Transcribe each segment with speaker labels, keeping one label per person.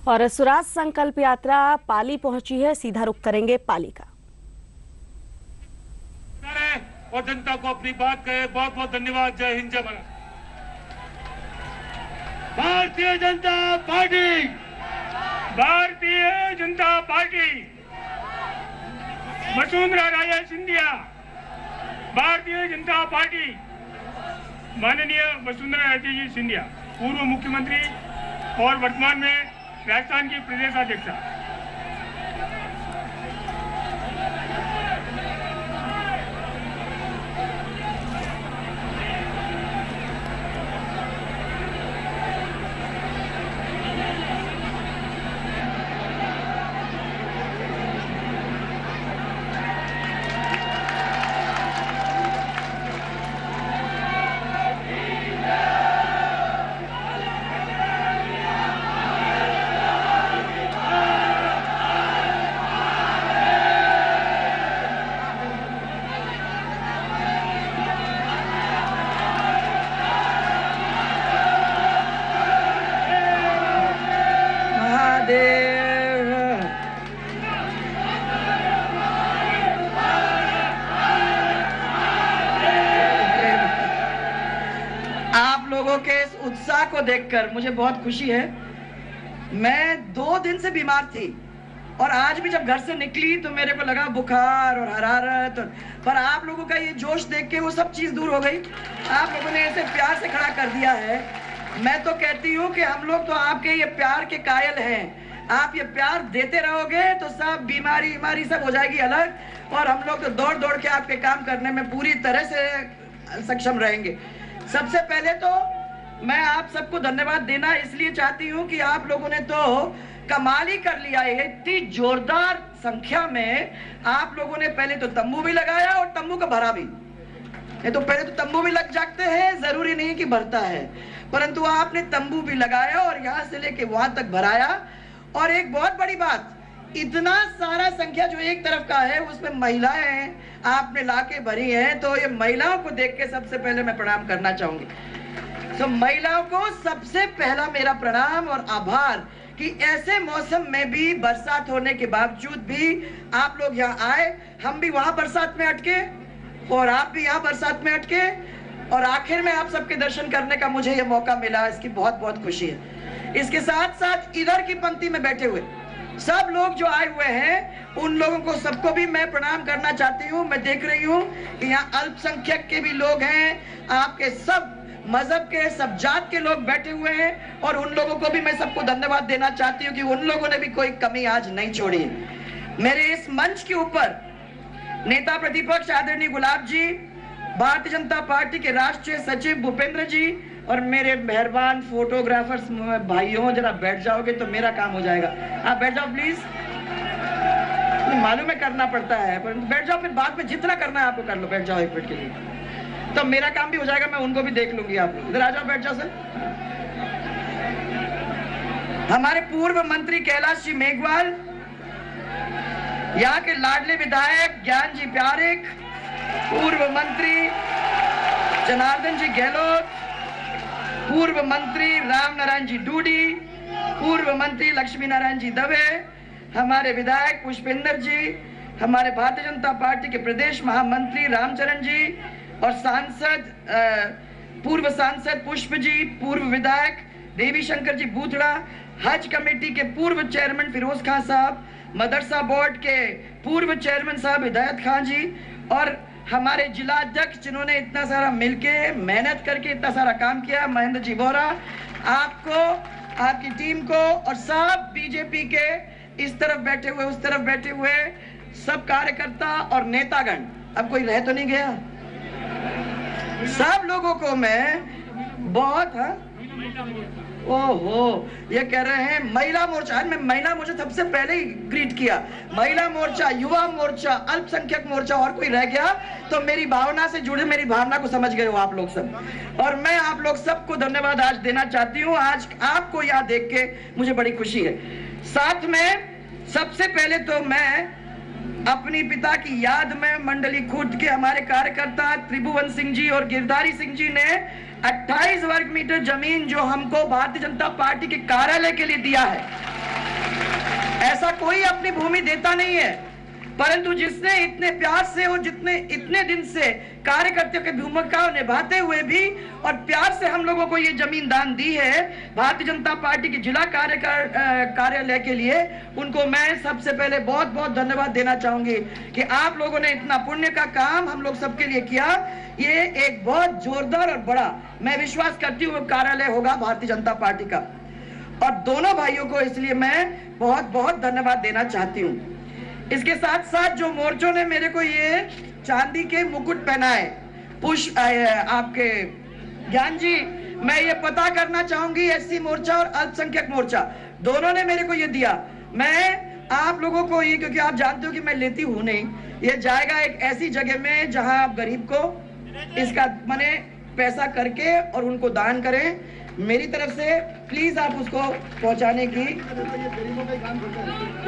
Speaker 1: और स्वराज संकल्प यात्रा पाली पहुंची है, सीधा रुख करेंगे पाली का।
Speaker 2: और जनता को अपनी बात कहे। बहुत बहुत धन्यवाद। जय हिंद, जय Bharat. Bharatiya Janata party, Bharatiya Janata party, Vasundhara Raje Scindia, Bharatiya Janata party, माननीय वसुंधरा राजे जी सिंधिया, पूर्व मुख्यमंत्री और वर्तमान में राजस्थान की प्रदेशाध्यक्षा।
Speaker 3: आप लोगों के इस उत्साह को देखकर मुझे बहुत खुशी है। मैं 2 दिन से बीमार थी और आज भी जब घर से निकली तो मेरे को लगा बुखार और हरारत, पर आप लोगों का ये जोश देख के वो सब चीज दूर हो गई। आप लोगों ने ऐसे प्यार से खड़ा कर दिया है। मैं तो कहती हूँ कि हम लोग तो आपके ये प्यार के कायल हैं। आप ये प्यार देते रहोगे तो सब बीमारी सब हो जाएगी अलग, और हम लोग तो दौड़ दौड़ के आपके काम करने में पूरी तरह से सक्षम रहेंगे। सबसे पहले तो मैं आप सबको धन्यवाद देना इसलिए चाहती हूँ कि आप लोगों ने तो कमाल ही कर लिया है। इतनी जोरदार संख्या में आप लोगों ने पहले तो तंबू भी लगाया और तंबू का भरा भी। ये तो पहले तो तंबू भी लग जाते हैं, जरूरी नहीं कि भरता है, परंतु आपने तंबू भी लगाया और यहाँ से लेके वहां तक भराया। और एक बहुत बड़ी बात, इतना सारा संख्या जो एक तरफ का है उसमें महिलाएं आपने लाके भरी हैं, तो ये महिलाओं को देख के सबसे पहले मैं प्रणाम करना चाहूंगी। तो महिलाओं को सबसे पहला मेरा प्रणाम और आभार कि ऐसे मौसम में भी बरसात होने के बावजूद भी आप लोग यहाँ आए। हम भी वहां बरसात में अटके और आप भी यहाँ बरसात में अटके, और आखिर में आप सबके दर्शन करने का मुझे ये मौका मिला, इसकी बहुत बहुत खुशी है। इसके साथ साथ इधर की पंक्ति में बैठे हुए सब लोग जो आए हुए हैं उन लोगों को सबको भी मैं प्रणाम करना चाहती हूँ। मैं देख रही हूँ कि यहाँ अल्पसंख्यक के भी लोग हैं, आपके सब मजहब के, सब जात के लोग बैठे हुए हैं, और उन लोगों को भी मैं सबको धन्यवाद देना चाहती हूँ कि उन लोगों ने भी कोई कमी आज नहीं छोड़ी। मेरे इस मंच के ऊपर नेता प्रतिपक्ष आदरणीय गुलाब जी, भारतीय जनता पार्टी के राष्ट्रीय सचिव भूपेंद्र जी, और मेरे मेहरबान फोटोग्राफर्स भाइयों, जरा बैठ जाओगे तो मेरा काम हो जाएगा। आप बैठ जाओ प्लीज। मालूम है करना पड़ता है, पर बैठ जाओ, फिर बाद में जितना करना है आपको कर लो। बैठ जाओ एक मिनट के लिए, तो मेरा काम भी हो जाएगा, मैं उनको भी देख लूंगी। आप लोग इधर आ जाओ, बैठ जाओ सर। हमारे पूर्व मंत्री कैलाश जी मेघवाल, यहाँ के लाडले विधायक ज्ञान जी प्यारेक, पूर्व मंत्री जनार्दन जी गहलोत, पूर्व मंत्री राम नारायण जी डूडी, पूर्व मंत्री लक्ष्मी नारायण जी दवे, हमारे विधायक पुष्पेंद्र जी, हमारे भारतीय जनता पार्टी के प्रदेश महामंत्री रामचरण जी, और सांसद पूर्व सांसद पुष्प जी, पूर्व विधायक देवी शंकर जी बूथड़ा, हज कमेटी के पूर्व चेयरमैन फिरोज खान साहब, मदरसा बोर्ड के पूर्व चेयरमैन साहब हिदायत खान जी, और हमारे जिला अध्यक्ष जिन्होंने इतना सारा मिलके मेहनत करके इतना सारा काम किया, महेंद्र जी बोरा, आपको, आपकी टीम को, और सब बीजेपी के इस तरफ बैठे हुए, उस तरफ बैठे हुए सब कार्यकर्ता और नेतागण, अब कोई रह तो नहीं गया, सब लोगों को मैं बहुत ओहो, ये कह रहे हैं महिला मोर्चा। मैं महिला मोर्चा सबसे पहले ही ग्रीट किया। महिला मोर्चा, युवा मोर्चा, अल्पसंख्यक मोर्चा, और कोई रह गया तो मेरी भावना से जुड़े, मेरी भावना को समझ गए हो आप लोग सब, और मैं आप लोग सबको धन्यवाद आज देना चाहती हूँ। आज आपको यहाँ देख के मुझे बड़ी खुशी है। साथ में सबसे पहले तो मैं अपनी पिता की याद में मंडली खुर्द के हमारे कार्यकर्ता त्रिभुवन सिंह जी और गिरधारी सिंह जी ने 28 वर्ग मीटर जमीन जो हमको भारतीय जनता पार्टी के कार्यालय के लिए दिया है, ऐसा कोई अपनी भूमि देता नहीं है, परंतु जिसने इतने प्यार से और जितने इतने दिन से कार्यकर्ताओं की भूमिका निभाते हुए भी और प्यार से हम लोगों को ये जमीन दान दी है भारतीय जनता पार्टी के जिला कार्यालय के लिए, उनको मैं सबसे पहले बहुत बहुत धन्यवाद देना चाहूंगी कि आप लोगों ने इतना पुण्य का काम हम लोग सबके लिए किया। ये एक बहुत जोरदार और बड़ा, मैं विश्वास करती हूँ, कार्यालय होगा भारतीय जनता पार्टी का, और दोनों भाइयों को इसलिए मैं बहुत बहुत धन्यवाद देना चाहती हूँ। इसके साथ साथ जो मोर्चों ने मेरे को ये चांदी के मुकुट पहनाए, पुष्प आपके ज्ञान जी, मैं ये पता करना चाहूंगी, एससी मोर्चा और अल्पसंख्यक मोर्चा दोनों ने मेरे को ये दिया। मैं आप लोगों को ये, क्योंकि आप जानते हो कि मैं लेती हूं नहीं, ये जाएगा एक ऐसी जगह में जहां आप गरीब को इसका माने पैसा करके और उनको दान करें। मेरी तरफ से प्लीज आप उसको पहुंचाने की,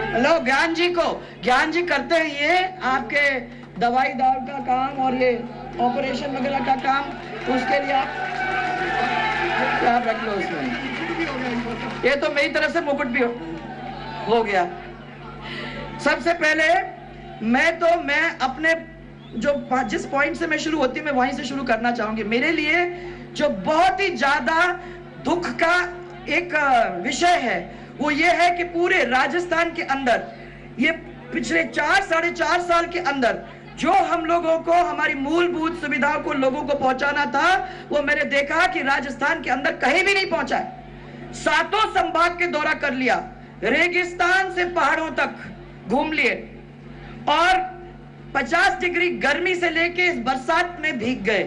Speaker 3: हेलो ज्ञान जी को, ज्ञान जी करते हैं ये आपके दवाई दारू का काम और ये ऑपरेशन वगैरह का काम, उसके लिए आप रख लो उसमें। ये तो मेरी तरफ से मुकुट भी हो गया। सबसे पहले मैं अपने जो जिस पॉइंट से मैं शुरू होती हूँ मैं वहीं से शुरू करना चाहूंगी। मेरे लिए जो बहुत ही ज्यादा दुख का एक विषय है वो ये है कि पूरे राजस्थान के अंदर ये पिछले 4-4.5 साल के अंदर जो हम लोगों को हमारी मूलभूत सुविधाओं को लोगों को पहुंचाना था, वो मैंने देखा कि राजस्थान के अंदर कहीं भी नहीं पहुंचा है। 7 संभाग के दौरा कर लिया, रेगिस्तान से पहाड़ों तक घूम लिए और 50 डिग्री गर्मी से लेके इस बरसात में भीग गए,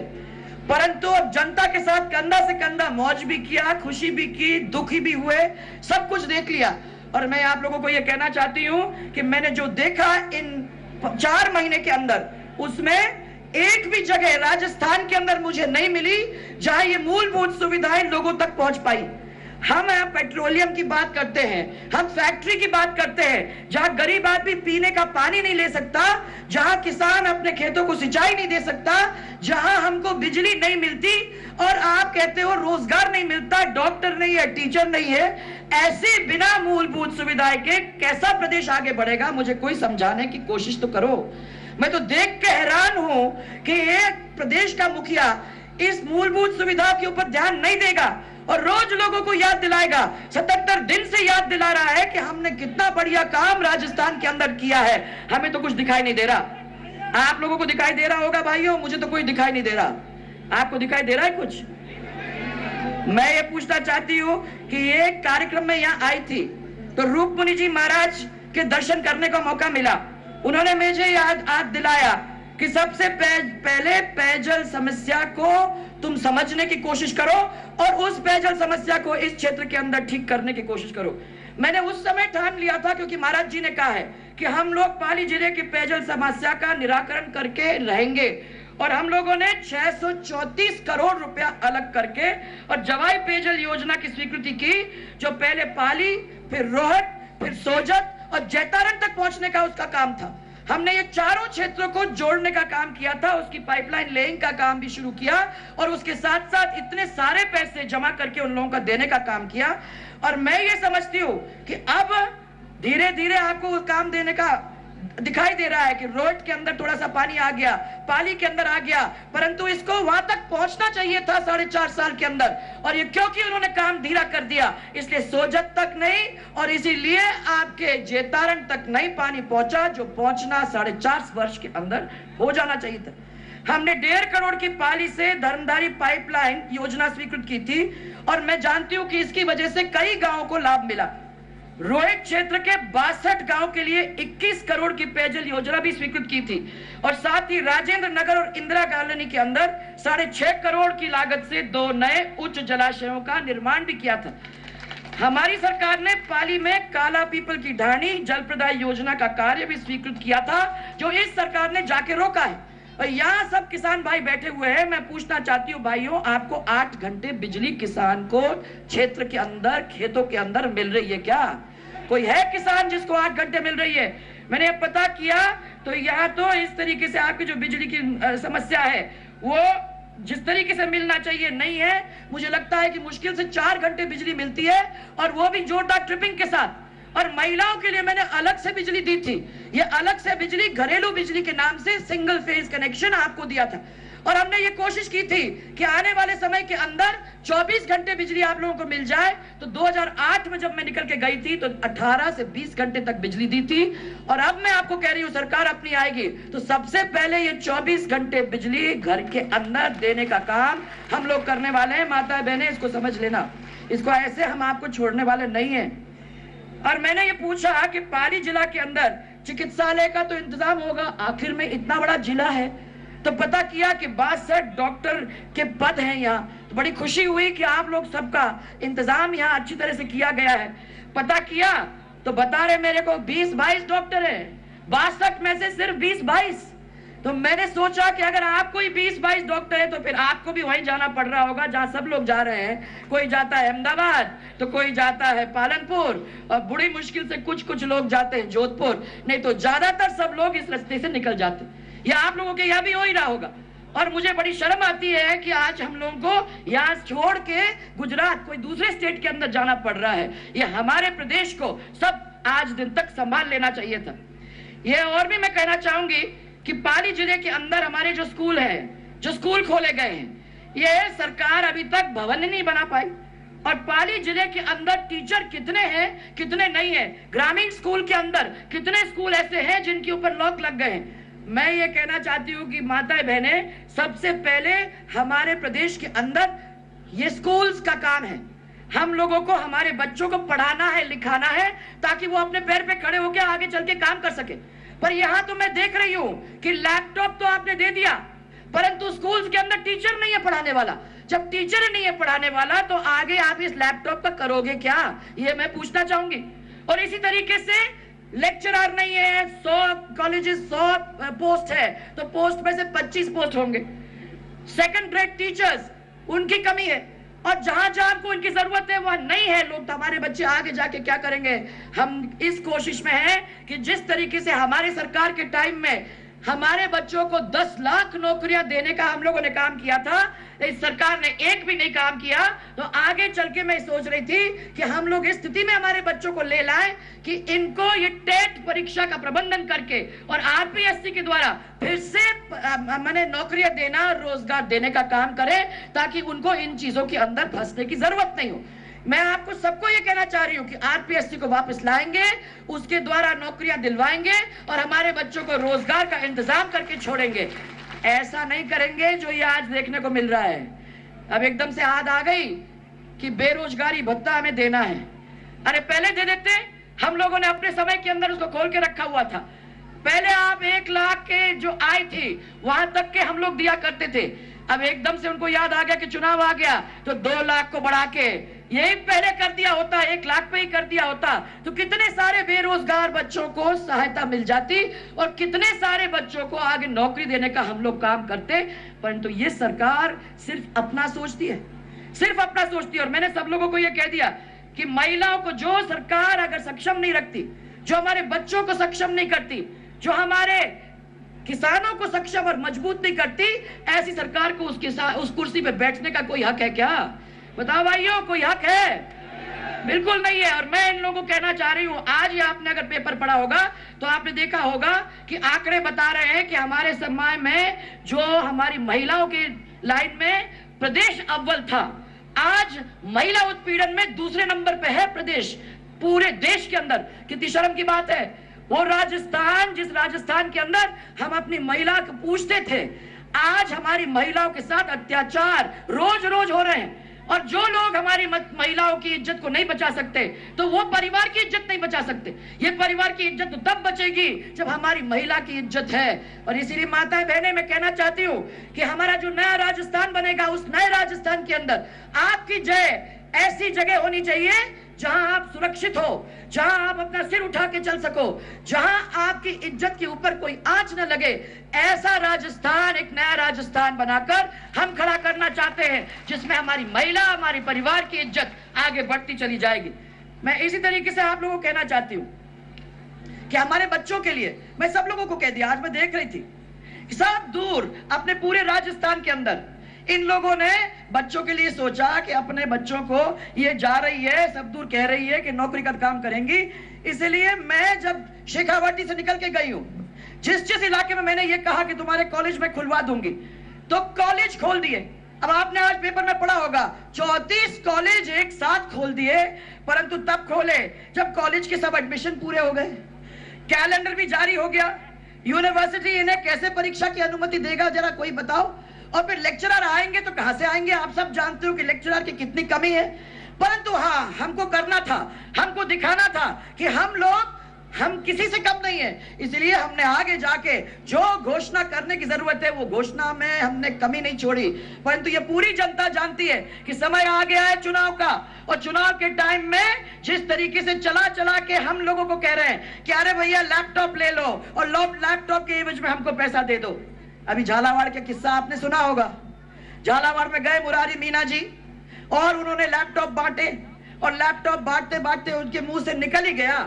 Speaker 3: परंतु जनता के साथ कंधा से कंधा मौज भी किया, खुशी भी की, दुखी भी हुए, सब कुछ देख लिया। और मैं आप लोगों को यह कहना चाहती हूं कि मैंने जो देखा इन 4 महीने के अंदर, उसमें एक भी जगह राजस्थान के अंदर मुझे नहीं मिली जहां ये मूलभूत सुविधाएं लोगों तक पहुंच पाई। हम यहाँ पेट्रोलियम की बात करते हैं, हम फैक्ट्री की बात करते हैं, जहां गरीब आदमी पीने का पानी नहीं ले सकता, जहां किसान अपने खेतों को सिंचाई नहीं दे सकता, जहां हमको बिजली नहीं मिलती और आप कहते हो रोजगार नहीं मिलता, डॉक्टर नहीं है, टीचर नहीं है। ऐसे बिना मूलभूत सुविधाएं के कैसा प्रदेश आगे बढ़ेगा? मुझे कोई समझाने की कोशिश तो करो। मैं तो देख के हैरान हूं कि एक प्रदेश का मुखिया इस मूलभूत सुविधाओं के ऊपर ध्यान नहीं देगा और रोज लोगों को याद दिलाएगा। 77 दिन से याद दिला रहा है कि हमने कितना बढ़िया काम राजस्थान के अंदर किया है। हमें तो कुछ दिखाई नहीं दे रहा। आप लोगों को दिखाई दे रहा होगा भाइयों, मुझे तो कोई दिखाई नहीं दे रहा। आपको दिखाई दे रहा है कुछ? मैं ये पूछना चाहती हूँ कि ये कार्यक्रम में यहाँ आई थी तो रूपमुनि जी महाराज के दर्शन करने का मौका मिला। उन्होंने मुझे याद दिलाया कि सबसे पहले पेयजल समस्या को तुम समझने की कोशिश करो और उस पेयजल समस्या को इस क्षेत्र के अंदर ठीक करने की कोशिश करो। मैंने उस समय ठान लिया था, क्योंकि महाराज जी ने कहा है कि हम लोग पाली जिले की पेयजल समस्या का निराकरण करके रहेंगे, और हम लोगों ने 634 करोड़ रुपया अलग करके और जवाई पेयजल योजना की स्वीकृति की, जो पहले पाली, फिर रोहट, फिर सोजत और जैतारण तक पहुंचने का उसका काम था। हमने ये चारों क्षेत्रों को जोड़ने का काम किया था, उसकी पाइपलाइन लेइंग का काम भी शुरू किया और उसके साथ साथ इतने सारे पैसे जमा करके उन लोगों का देने का काम किया। और मैं ये समझती हूँ कि अब धीरे धीरे आपको वो काम देने का दिखाई दे रहा है कि रोड के अंदर थोड़ा सा पानी आ गया, पाली के अंदर आ गया, परंतु इसको वहां तक पहुंचना चाहिए था 4.5 साल के अंदर, और ये क्योंकि उन्होंने काम धीरा कर दिया इसलिए सोजत तक नहीं और इसीलिए आपके जेतारण तक नहीं पानी पहुंचा, जो पहुंचना 4.5 वर्ष के अंदर हो जाना चाहिए था। हमने 1.5 करोड़ की पाली से धर्मधारी पाइपलाइन योजना स्वीकृत की थी और मैं जानती हूं कि इसकी वजह से कई गांवों को लाभ मिला। रोहित क्षेत्र के 62 गांव के लिए 21 करोड़ की पेयजल योजना भी स्वीकृत की थी और साथ ही राजेंद्र नगर और इंदिरा कॉलोनी के अंदर 6.5 करोड़ की लागत से 2 नए उच्च जलाशयों का निर्माण भी किया था। हमारी सरकार ने पाली में काला पीपल की ढाणी जल प्रदाय योजना का कार्य भी स्वीकृत किया था, जो इस सरकार ने जाके रोका है। और यहाँ सब किसान भाई बैठे हुए हैं, मैं पूछना चाहती हूँ भाइयों, आपको 8 घंटे बिजली किसान को क्षेत्र के अंदर खेतों के अंदर मिल रही है क्या? कोई है किसान जिसको 8 घंटे मिल रही है? मैंने पता किया तो यहाँ तो इस तरीके से आपकी जो बिजली की समस्या है वो जिस तरीके से मिलना चाहिए नहीं है। मुझे लगता है कि मुश्किल से 4 घंटे बिजली मिलती है और वो भी जोरदार ट्रिपिंग के साथ। और महिलाओं के लिए मैंने अलग से बिजली दी थी। ये अलग से बिजली घरेलू बिजली के नाम से सिंगल फेज कनेक्शन आपको दिया था। और हमने ये कोशिश की थी कि आने वाले समय के अंदर 24 घंटे बिजली आप लोगों को मिल जाए। तो 2008 में जब मैं निकल के गई थी तो 18 से 20 घंटे तक बिजली दी थी। और अब मैं आपको कह रही हूं सरकार अपनी आएगी तो सबसे पहले ये 24 घंटे बिजली घर के अंदर देने का काम हम लोग करने वाले हैं। माता बहनें इसको समझ लेना, इसको ऐसे हम आपको छोड़ने वाले नहीं हैं। और मैंने ये पूछा कि पाली जिला के अंदर चिकित्सालय का तो इंतजाम होगा, आखिर में इतना बड़ा जिला है। तो पता किया कि 62 डॉक्टर के पद हैं यहाँ। तो बड़ी खुशी हुई कि आप लोग सबका इंतजाम यहाँ अच्छी तरह से किया गया है। पता किया तो बता रहे मेरे को 20-22 डॉक्टर हैं, 62 में से सिर्फ 20-22। तो मैंने सोचा कि अगर आपको ही 20-22 डॉक्टर है तो फिर आपको भी वहीं जाना पड़ रहा होगा जहां सब लोग जा रहे हैं। कोई जाता है अहमदाबाद तो कोई जाता है पालनपुर और बड़ी मुश्किल से कुछ लोग जाते हैं जोधपुर, नहीं तो ज्यादातर सब लोग इस रास्ते से निकल जाते हैं। या आप लोगों के यहाँ भी हो ही रहा होगा। और मुझे बड़ी शर्म आती है कि आज हम लोगों को यहाँ छोड़ के गुजरात कोई दूसरे स्टेट के अंदर जाना पड़ रहा है। ये हमारे प्रदेश को सब आज दिन तक संभाल लेना चाहिए था। ये और भी मैं कहना चाहूंगी कि पाली जिले के अंदर हमारे जो स्कूल है, जो स्कूल खोले गए हैं, ये सरकार अभी तक भवन नहीं बना पाई। और पाली जिले के अंदर टीचर कितने हैं कितने नहीं है, ग्रामीण स्कूल के अंदर कितने स्कूल ऐसे हैं जिनके ऊपर लॉक लग गए हैं। मैं ये कहना चाहती हूँ कि माताएं बहनें, सबसे पहले हमारे प्रदेश के अंदर ये स्कूल्स का काम है। हम लोगों को हमारे बच्चों को पढ़ाना है, लिखाना है, ताकि वो अपने पैर पे खड़े होकर आगे चल के काम कर सके। पर यहाँ तो मैं देख रही हूँ कि लैपटॉप तो आपने दे दिया, परंतु स्कूल्स के अंदर टीचर नहीं है पढ़ाने वाला। जब टीचर नहीं है पढ़ाने वाला तो आगे आप इस लैपटॉप का करोगे क्या, ये मैं पूछना चाहूंगी। और इसी तरीके से लेक्चरर नहीं है, 100 कॉलेजेस 100 पोस्ट है तो पोस्ट में से 25 पोस्ट होंगे। सेकंड ग्रेड टीचर्स उनकी कमी है। और जहां जहां को इनकी जरूरत है वहां नहीं है लोग, तो हमारे बच्चे आगे जाके क्या करेंगे। हम इस कोशिश में हैं कि जिस तरीके से हमारे सरकार के टाइम में हमारे बच्चों को 10 लाख नौकरियां देने का हम लोगों ने काम किया था, इस सरकार ने एक भी नहीं काम किया। तो आगे चल के मैं सोच रही थी कि हम लोग इस स्थिति में हमारे बच्चों को ले लाएं कि इनको ये टेट परीक्षा का प्रबंधन करके और आरपीएससी के द्वारा फिर से मैंने नौकरियां देना, रोजगार देने का काम करें, ताकि उनको इन चीजों के अंदर फंसने की जरूरत नहीं हो। मैं आपको सबको ये कहना चाह रही हूँ कि आरपीएससी को वापस लाएंगे, उसके द्वारा नौकरियां दिलवाएंगे और हमारे बच्चों को रोजगार का इंतजाम करके छोड़ेंगे। ऐसा नहीं करेंगे जो ये आज देखने को मिल रहा है। अब एकदम से याद आ गई कि बेरोजगारी भत्ता हमें देना है। अरे पहले दे देते, हम लोगों ने अपने समय के अंदर उसको खोल के रखा हुआ था। पहले आप 1 लाख के जो आय थी वहां तक के हम लोग दिया करते थे। अब एकदम से उनको याद आ गया कि चुनाव आ गया तो 2 लाख को बढ़ा के यही पहले कर दिया होता, 1 लाख पे ही कर दिया होता तो कितने सारे बेरोजगार बच्चों को सहायता मिल जाती और कितने सारे बच्चों को आगे नौकरी देने का हम लोग काम करते। परंतु ये सरकार सिर्फ अपना सोचती है, सिर्फ अपना सोचती है। और मैंने सब लोगों को यह कह दिया कि महिलाओं को जो सरकार अगर सक्षम नहीं रखती, जो हमारे बच्चों को सक्षम नहीं करती, जो हमारे किसानों को सक्षम और मजबूत नहीं करती, ऐसी सरकार को उस कुर्सी पे बैठने का कोई हक है क्या? बताओ भाइयों, कोई हक है? बिल्कुल नहीं है। और मैं इन लोगों को कहना चाह रही हूं, आज ही आपने अगर पेपर पढ़ा होगा तो आपने देखा होगा कि आंकड़े बता रहे हैं कि हमारे समय में जो हमारी महिलाओं की लाइन में प्रदेश अव्वल था, आज महिला उत्पीड़न में दूसरे नंबर पे है प्रदेश पूरे देश के अंदर। कितनी शर्म की बात है। वो राजस्थान, जिस राजस्थान के अंदर हम अपनी महिला को पूछते थे, आज हमारी महिलाओं के साथ अत्याचार रोज रोज हो रहे हैं। और जो लोग हमारी महिलाओं की इज्जत को नहीं बचा सकते तो वो परिवार की इज्जत नहीं बचा सकते। ये परिवार की इज्जत तो तब बचेगी जब हमारी महिला की इज्जत है। और इसीलिए माताएं बहनें, मैं कहना चाहती हूँ कि हमारा जो नया राजस्थान बनेगा, उस नए राजस्थान के अंदर आपकी जय ऐसी जगह होनी चाहिए जहां आप सुरक्षित हो, जहां आप अपना सिर उठा के चल सको, जहां आपकी इज्जत के ऊपर कोई आंच न लगे। ऐसा राजस्थान, एक नया राजस्थान बनाकर हम खड़ा करना चाहते हैं जिसमें हमारी महिला, हमारी परिवार की इज्जत आगे बढ़ती चली जाएगी। मैं इसी तरीके से आप लोगों को कहना चाहती हूं कि हमारे बच्चों के लिए मैं सब लोगों को कह दिया, आज मैं देख रही थी कि सब दूर अपने पूरे राजस्थान के अंदर इन लोगों ने बच्चों के लिए सोचा कि अपने बच्चों को ये जा रही है, सब दूर कह रही है कि नौकरी का काम करेंगी, इसलिए मैं जब शेखावाटी से निकल के गई हूं, जिस इलाके में मैंने ये कहा कि तुम्हारे कॉलेज में खुलवा दूंगी, तो कॉलेज खोल दिए। अब आपने आज पेपर में पढ़ा होगा 34 कॉलेज एक साथ खोल दिए, परंतु तब खोले जब कॉलेज के सब एडमिशन पूरे हो गए, कैलेंडर भी जारी हो गया। यूनिवर्सिटी इन्हें कैसे परीक्षा की अनुमति देगा, जरा कोई बताओ। और फिर लेक्चरर आएंगे तो कहां से आएंगे? आप सब जानते हो कि लेक्चरर की कितनी कमी है। परंतु हाँ, हमको करना था, हमको दिखाना था कि हम किसी से कम नहीं है, इसलिए हमने आगे जाके जो घोषणा करने की जरूरत है वो घोषणा में हमने कमी नहीं छोड़ी। परंतु ये पूरी जनता जानती है कि समय आ गया है चुनाव का, और चुनाव के टाइम में जिस तरीके से चला के हम लोगों को कह रहे हैं कि अरे भैया लैपटॉप ले लो और लैपटॉप के एवज में हमको पैसा दे दो। अभी झालावाड़ का किस्सा आपने सुना होगा। झालावाड़ में गए मुरारी मीना जी और उन्होंने लैपटॉप बांटे, और लैपटॉप बांटते बांटते उनके मुंह से निकल ही गया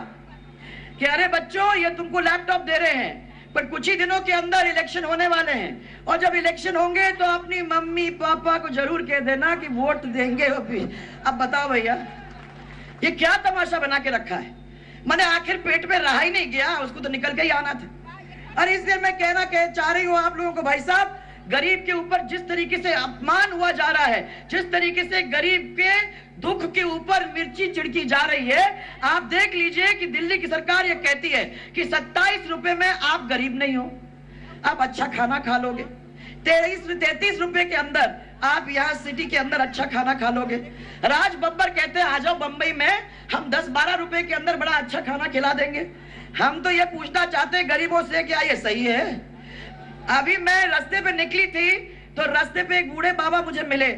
Speaker 3: कि अरे बच्चों, ये तुमको लैपटॉप दे रहे हैं, पर कुछ ही दिनों के अंदर इलेक्शन होने वाले हैं, और जब इलेक्शन होंगे तो अपनी मम्मी पापा को जरूर कह देना कि वोट देंगे। अब बताओ भैया, ये क्या तमाशा बना के रखा है? मैंने आखिर पेट में रहा ही नहीं गया, उसको तो निकल के ही आना था। अरे इसलिए मैं कहना चाह रही हूं आप लोगों को, भाई साहब, गरीब के ऊपर जिस तरीके से अपमान हुआ जा रहा है, जिस तरीके से गरीब के दुख के ऊपर मिर्ची छिड़की जा रही है, आप देख लीजिए कि दिल्ली की सरकार ये कहती है कि 27 रुपए में आप गरीब नहीं हो, आप अच्छा खाना खा लोगे। 33 रुपए के अंदर आप यहाँ सिटी के अंदर अच्छा खाना खा लोगे। राज बब्बर कहते हैं आ जाओ बंबई में, हम 10-12 रुपए के अंदर बड़ा अच्छा खाना खिला देंगे। हम तो ये पूछना चाहते हैं गरीबों से, क्या ये सही है? अभी मैं रास्ते पे निकली थी तो रास्ते पे एक बूढ़े बाबा मुझे मिले,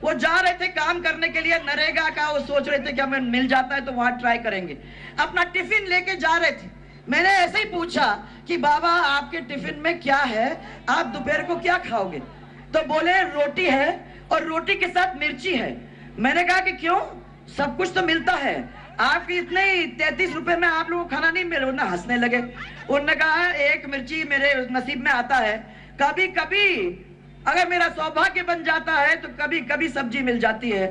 Speaker 3: वो जा रहे थे काम करने के लिए नरेगा का, वो सोच रहे थे कि हमें मिल जाता है तो वहां ट्राई करेंगे। अपना टिफिन लेके जा रहे थे, मैंने ऐसे ही पूछा कि बाबा आपके टिफिन में क्या है, आप दोपहर को क्या खाओगे? तो बोले रोटी है और रोटी के साथ मिर्ची है। मैंने कहा कि क्यों, सब कुछ तो मिलता है, आपकी इतने 33 रुपए में आप लोगों को खाना नहीं मिले? उन्हें हंसने लगे। उन्होंने कहा एक मिर्ची मेरे नसीब में आता है, कभी कभी अगर मेरा सौभाग्य बन जाता है तो कभी कभी सब्जी मिल जाती है।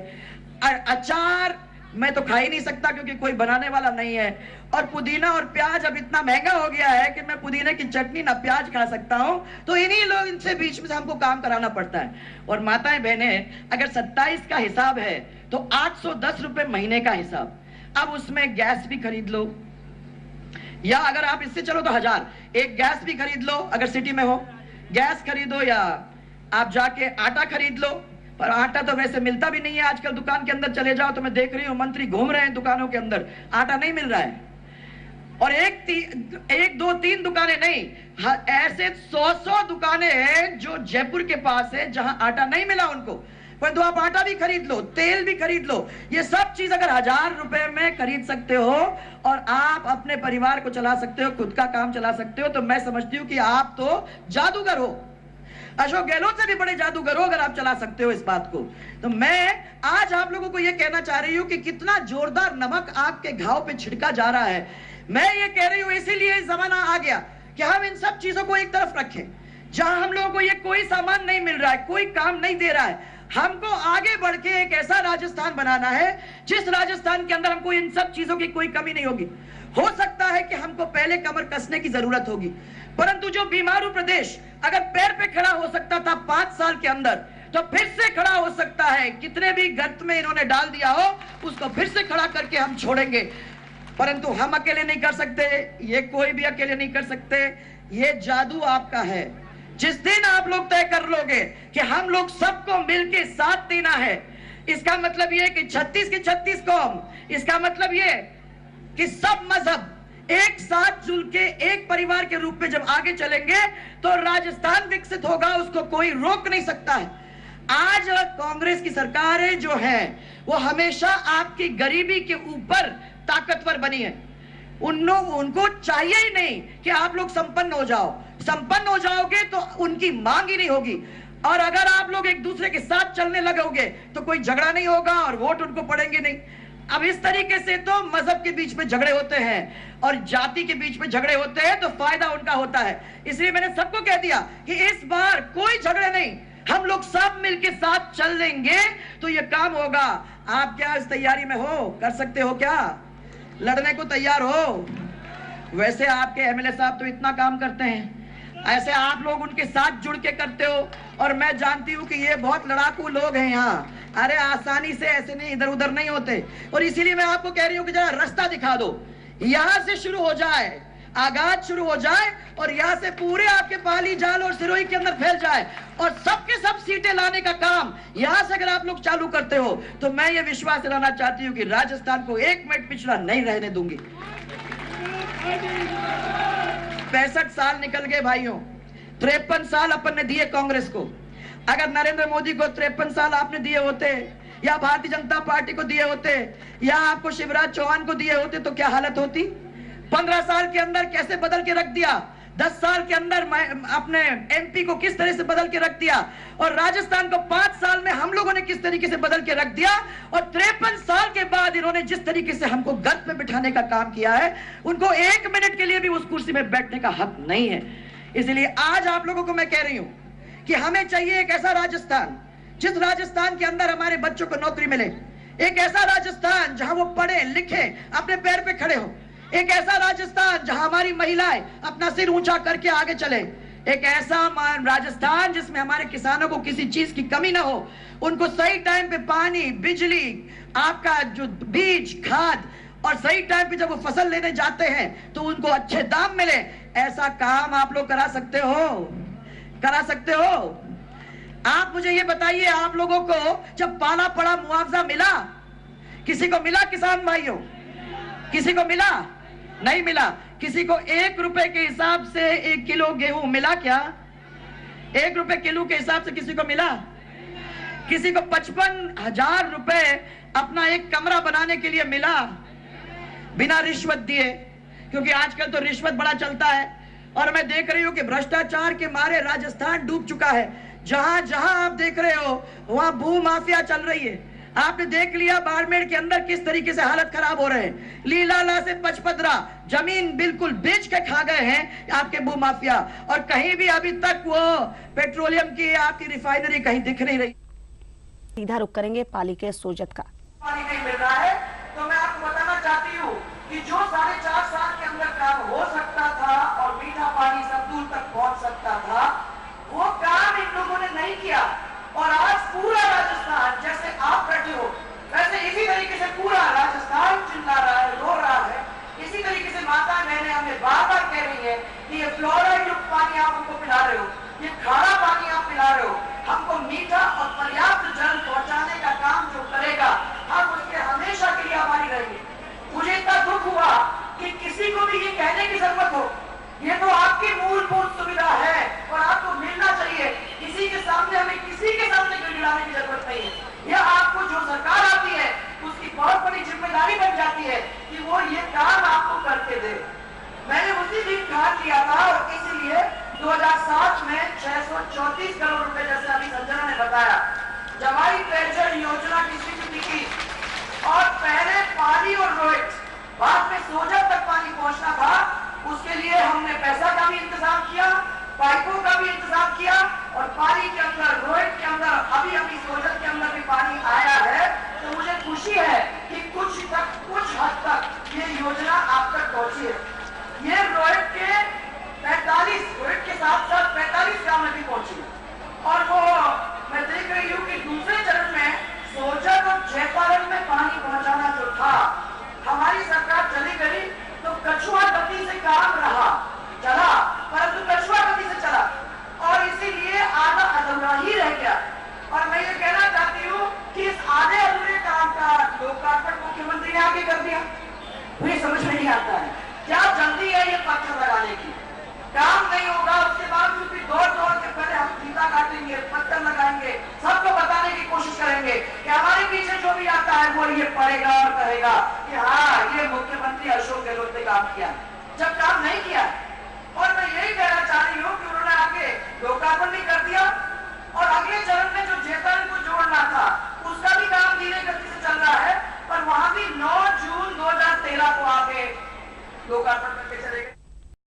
Speaker 3: अचार मैं तो खा ही नहीं सकता क्योंकि कोई बनाने वाला नहीं है, और पुदीना और प्याज अब इतना महंगा हो गया है कि मैं पुदीने की चटनी ना प्याज खा सकता हूं, तो इन्हीं लोग इनसे बीच में से हमको काम कराना पड़ता है। और माताएं बहनें, अगर 27 का हिसाब है तो 810 रुपए महीने का हिसाब। अब उसमें गैस भी खरीद लो, या अगर आप इससे चलो तो 1000, एक गैस भी खरीद लो अगर सिटी में हो, गैस खरीदो, या आप जाके आटा खरीद लो। पर आटा तो वैसे मिलता भी नहीं है आजकल। दुकान के अंदर चले जाओ तो मैं देख रही हूँ मंत्री घूम रहे हैं दुकानों के अंदर, आटा नहीं मिल रहा है। और एक दो तीन दुकानें नहीं, ऐसे 100 दुकानें हैं जो जयपुर के पास है जहां आटा नहीं मिला उनको। परंतु आप आटा भी खरीद लो, तेल भी खरीद लो। ये सब चीज अगर 1000 रुपए में खरीद सकते हो और आप अपने परिवार को चला सकते हो, खुद का काम चला सकते हो, तो मैं समझती हूँ कि आप तो जादूगर हो। अशोक गहलोत से भी बड़े जादूगर हो अगर आप चला सकते हो इस बात को। तो मैं आज आप लोगों को यह कहना चाह रही हूं कि कितना जोरदार नमक आपके घाव पे छिड़का जा रहा है। मैं ये कह रही हूं इसीलिए जमाना आ गया कि हम इन सब चीजों को एक तरफ रखें। जहां हम लोगों को ये कोई सामान नहीं मिल रहा है, कोई काम नहीं दे रहा है, हमको आगे बढ़ के एक ऐसा राजस्थान बनाना है जिस राजस्थान के अंदर हमको इन सब चीजों की कोई कमी नहीं होगी। हो सकता है कि हमको पहले कमर कसने की जरूरत होगी, परंतु जो बीमारू प्रदेश अगर पैर पे खड़ा हो सकता था 5 साल के अंदर, तो फिर से खड़ा हो सकता है। कितने भी गर्त में इन्होंने डाल दिया हो, उसको फिर से खड़ा करके हम छोड़ेंगे। परंतु हम अकेले नहीं कर सकते, ये कोई भी अकेले नहीं कर सकते। ये जादू आपका है। जिस दिन आप लोग तय कर लोगे कि हम लोग सबको मिलके साथ देना है, इसका मतलब ये कि 36 की 36 कौम, इसका मतलब ये कि सब मजहब एक साथ जुल के एक परिवार के रूप में जब आगे चलेंगे तो राजस्थान विकसित होगा, उसको कोई रोक नहीं सकता है। आज कांग्रेस की सरकारें जो हैं वो हमेशा आपकी गरीबी के ऊपर ताकतवर बनी है। उनको चाहिए ही नहीं कि आप लोग संपन्न हो जाओ। संपन्न हो जाओगे तो उनकी मांग ही नहीं होगी, और अगर आप लोग एक दूसरे के साथ चलने लगोगे तो कोई झगड़ा नहीं होगा और वोट उनको पड़ेंगे नहीं। अब इस तरीके से तो मजहब के बीच में झगड़े होते हैं और जाति के बीच में झगड़े होते हैं तो फायदा उनका होता है। इसलिए मैंने सबको कह दिया कि इस बार कोई झगड़े नहीं, हम लोग सब मिलके साथ चल लेंगे तो ये काम होगा। आप क्या इस तैयारी में हो? कर सकते हो क्या? लड़ने को तैयार हो? वैसे आपके एमएलए साहब तो इतना काम करते हैं, ऐसे आप लोग उनके साथ जुड़ के करते हो। और मैं जानती हूं कि ये बहुत लड़ाकू लोग हैं यहाँ। अरे आसानी से ऐसे नहीं इधर उधर नहीं होते। और इसीलिए मैं आपको कह रही हूं कि जरा रास्ता दिखा दो, यहां से शुरू हो जाए, आगाज शुरू हो जाए और यहां से पूरे आपके पाली, जाल और सिरोही के अंदर फैल जाए और सबके सब सीटें लाने का काम यहां से अगर आप लोग चालू करते हो तो मैं ये विश्वास दिलाना चाहती हूं कि राजस्थान को 1 मिनट पिछड़ा नहीं रहने दूंगी। 65 साल निकल गए भाइयों, 53 साल अपन ने दिए कांग्रेस को। अगर नरेंद्र मोदी को 53 साल आपने दिए होते या भारतीय जनता पार्टी को दिए होते या आपको शिवराज चौहान को दिए होते तो क्या हालत होती? 15 साल के अंदर कैसे बदल के रख दिया, 10 साल के अंदर अपने एमपी को किस तरह से बदल के रख दिया और राजस्थान को 5 साल में हम लोगों ने किस तरीके से बदल के रख दिया। और 53 साल के बाद इन्होंने जिस तरीके से हमको गर्द पे बिठाने का काम किया है, उनको 1 मिनट के लिए भी उस कुर्सी में बैठने का हक नहीं है। इसलिए आज आप लोगों को मैं कह रही हूं कि हमें चाहिए एक ऐसा राजस्थान जिस राजस्थान के अंदर हमारे बच्चों को नौकरी मिले, एक ऐसा राजस्थान जहां वो पढ़े लिखे अपने पैर पे खड़े हो, एक ऐसा राजस्थान जहां हमारी महिलाएं अपना सिर ऊंचा करके आगे चले, एक ऐसा राजस्थान जिसमें हमारे किसानों को किसी चीज की कमी ना हो, उनको सही टाइम पे पानी, बिजली, आपका जो बीज, खाद और सही टाइम पे जब वो फसल लेने जाते हैं तो उनको अच्छे दाम मिले। ऐसा काम आप लोग करा सकते हो? करा सकते हो? आप मुझे ये बताइए, आप लोगों को जब पाला पड़ा मुआवजा मिला? किसी को मिला किसान भाइयों? किसी को मिला? नहीं मिला। किसी को 1 रुपए के हिसाब से 1 किलो गेहूं मिला क्या? 1 रुपए किलो के हिसाब से किसी को मिला? किसी को 55,000 रुपए अपना एक कमरा बनाने के लिए मिला बिना रिश्वत दिए? क्योंकि आजकल तो रिश्वत बड़ा चलता है और मैं देख रही हूं कि भ्रष्टाचार के मारे राजस्थान डूब चुका है। जहां जहां आप देख रहे हो वहां भू माफिया चल रही है। आपने देख लिया बाड़मेर के अंदर किस तरीके से हालत खराब हो रहे हैं। लीलाला से पचपदरा जमीन बिल्कुल बेच के खा गए हैं आपके भू माफिया और कहीं भी अभी तक वो पेट्रोलियम की आपकी रिफाइनरी कहीं दिख नहीं रही।
Speaker 1: सीधा रुख करेंगे पाली के सोजत का।
Speaker 3: पानी नहीं मिल रहा है तो मैं आपको बताना चाहती हूँ कि जो 4.5 साल के अंदर काम हो सकता था और मीठा पानी सब दूर तक पहुंच सकता था, वो काम इन लोगों ने नहीं किया। और आज पूरा राजस्थान, जैसे आप बैठे हो वैसे इसी तरीके से पूरा राजस्थान चिल्ला रहा है, रो रहा है। इसी तरीके से माता बहनें हमें बार बार कह रही है कि ये फ्लोराइड युक्त पानी आप हमको पिला रहे हो, ये खारा पानी आप पिला रहे हो, हमको मीठा और पर्याप्त जल पहुंचाने का काम जो करेगा हम उसके हमेशा के लिए आभारी रहेंगे। मुझे इतना दुख हुआ कि किसी को भी ये कहने की जरूरत हो, ये तो आपकी मूलभूत सुविधा है और आपको मिलना चाहिए। किसी के सामने हमें किसी के सामने गिड़गिड़ाने की जरूरत नहीं है। यह आपको जो सरकार आती है उसकी बहुत बड़ी जिम्मेदारी बन जाती है कि वो ये काम आपको करके दे। मैंने उसी दिन ठान लिया था और इसीलिए 2007 में 634 करोड़ रुपए, जैसे अभी संजना ने बताया, जवाई पेयजल योजना की स्वीकृति की और पहले पाली और रोहित, बाद में सोजत तक पानी पहुंचना था। उसके लिए हमने पैसा का भी इंतजाम किया, पाइपों का भी इंतजाम किया और पानी के अंदर, रोहित के अंदर, अभी सोजत के अंदर भी पानी आया है। तो मुझे खुशी है कि कुछ हद तक ये योजना आप तक पहुंची है। ये रोहित के साथ साथ 45 गांव में भी पहुंची है। और वो मैं देख रही हूँ कि दूसरे चरण में सोजत और जयपालन में पानी पहुंचाना जो था, हमारी सरकार चली गई तो कछुआ गति से काम चला, परंतु कछुआ गति से चला और इसीलिए आधा अधूरा ही रह गया। और मैं ये कहना चाहती हूँ कि इस आधे अधूरे काम का लोकार्पण मुख्यमंत्री ने आगे कर दिया। मुझे समझ में नहीं आता है क्या जल्दी है ये पत्थर लगाने की। काम नहीं होगा उसके बाद भी दौड़ के पहले हम फीता काटेंगे, पत्थर लगाएंगे, सबको बताने की कोशिश करेंगे कि हमारे पीछे जो भी आता है वो ये पढ़ेगा और कहेगा कि हाँ ये मुख्यमंत्री अशोक गहलोत ने काम किया, जब काम नहीं किया। और मैं यही कहना चाह रही हूँ कि उन्होंने आगे लोकार्पण भी कर